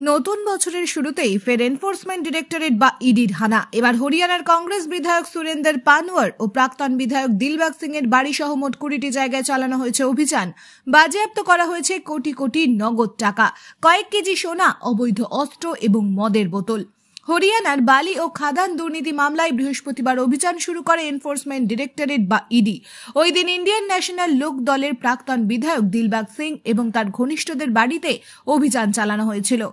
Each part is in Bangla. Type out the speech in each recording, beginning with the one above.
নতুন বছরের শুরুতেই ফের এনফোর্সমেন্ট ডিরেক্টরেট বা ইডির হানা। এবার হরিয়ানার কংগ্রেস বিধায়ক সুরেন্দর পানওয়ার ও প্রাক্তন বিধায়ক দিলবাগ সিং এর বাড়ি সহ মোট 20টি জায়গায় চালানো হয়েছে অভিযান। বাজেয়াপ্ত করা হয়েছে কোটি কোটি নগদ টাকা, কয়েক কেজি সোনা, অবৈধ অস্ত্র এবং মদের বোতল। হরিয়ানার বালি ও খাদান দুর্নীতি মামলায় বৃহস্পতিবার অভিযান শুরু করে এনফোর্সমেন্ট ডিরেক্টরেট বা ইডি। ওই দিন ইন্ডিয়ান ন্যাশনাল লোক দলের প্রাক্তন বিধায়ক দিলবাগ সিং এবং তার ঘনিষ্ঠদের বাড়িতে অভিযান চালানো হয়েছিল।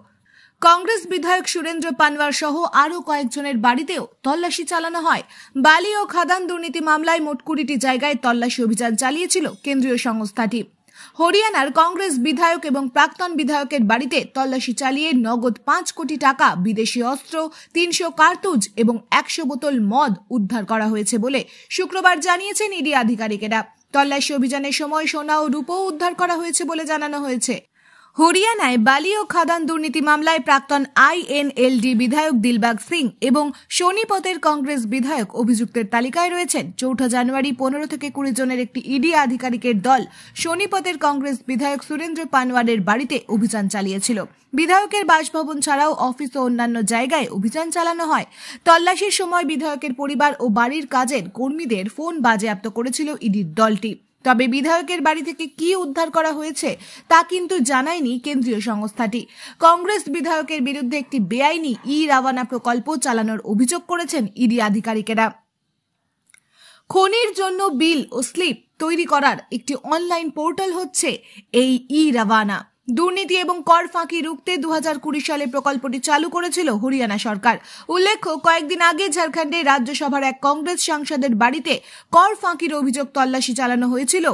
কংগ্রেস বিধায়ক সুরেন্দ্র পানওয়ার সহ আরও কয়েকজনের বাড়িতেও তল্লাশি চালানো হয়। বালি ও খাদান দুর্নীতি মামলায় মোট 20টি জায়গায় তল্লাশি অভিযান চালিয়েছিল কেন্দ্রীয় সংস্থাটি। হরিয়ানার কংগ্রেস বিধায়ক এবং প্রাক্তন বিধায়কের বাড়িতে তল্লাশি চালিয়ে নগদ 5 কোটি টাকা, বিদেশি অস্ত্র, 300 কার্তুজ এবং 100 বোতল মদ উদ্ধার করা হয়েছে বলে শুক্রবার জানিয়েছেন ইডি আধিকারিকেরা। তল্লাশি অভিযানের সময় সোনা ও রূপও উদ্ধার করা হয়েছে বলে জানানো হয়েছে। হরিয়ানায় বালি ও খাদান দুর্নীতি মামলায় প্রাক্তন আইএনএলডি বিধায়ক দিলবাগ সিং এবং সোনিপতের কংগ্রেস বিধায়ক অভিযুক্তের তালিকায় রয়েছেন। 4 জানুয়ারি 15 থেকে 20 জনের একটি ইডি আধিকারিকের দল সোনিপতের কংগ্রেস বিধায়ক সুরেন্দ্র পানওয়ারের বাড়িতে অভিযান চালিয়েছিল। বিধায়কের বাসভবন ছাড়াও অফিস ও অন্যান্য জায়গায় অভিযান চালানো হয়। তল্লাশির সময় বিধায়কের পরিবার ও বাড়ির কাজের কর্মীদের ফোন বাজেয়াপ্ত করেছিল ইডির দলটি। তবে বিধায়কের বাড়ি থেকে কি উদ্ধার করা হয়েছে তা কিন্তু জানায়নি কেন্দ্রীয় সংস্থাটি। কংগ্রেস বিধায়কের বিরুদ্ধে একটি বেআইনি ই-রাওয়ানা প্রকল্প চালানোর অভিযোগ করেছেন ইডি আধিকারিকেরা। খনির জন্য বিল ও স্লিপ তৈরি করার একটি অনলাইন পোর্টাল হচ্ছে এই ই-রাওয়ানা। দুর্নীতি এবং কর ফাঁকি রুখতে 2020 সালে প্রকল্পটি চালু করেছিল হরিয়ানা সরকার। উল্লেখ্য, কয়েকদিন আগে ঝাড়খণ্ডে রাজ্যসভার এক কংগ্রেস সাংসদের বাড়িতে কর ফাঁকির অভিযোগ তল্লাশি চালানো হয়েছিল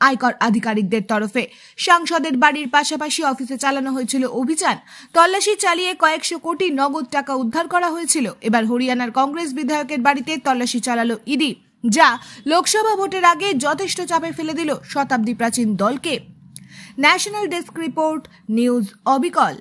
আয়কর আধিকারিকদের তরফে। সাংসদের বাড়ির পাশাপাশি অফিসে চালানো হয়েছিল অভিযান। তল্লাশি চালিয়ে কয়েকশো কোটি নগদ টাকা উদ্ধার করা হয়েছিল। এবার হরিয়ানার কংগ্রেস বিধায়কের বাড়িতে তল্লাশি চালালো ইডি, যা লোকসভা ভোটের আগে যথেষ্ট চাপে ফেলে দিল শতাব্দী প্রাচীন দলকে। ন্যাশনাল ডেস্ক রিপোর্ট, নিউজ অবিকল।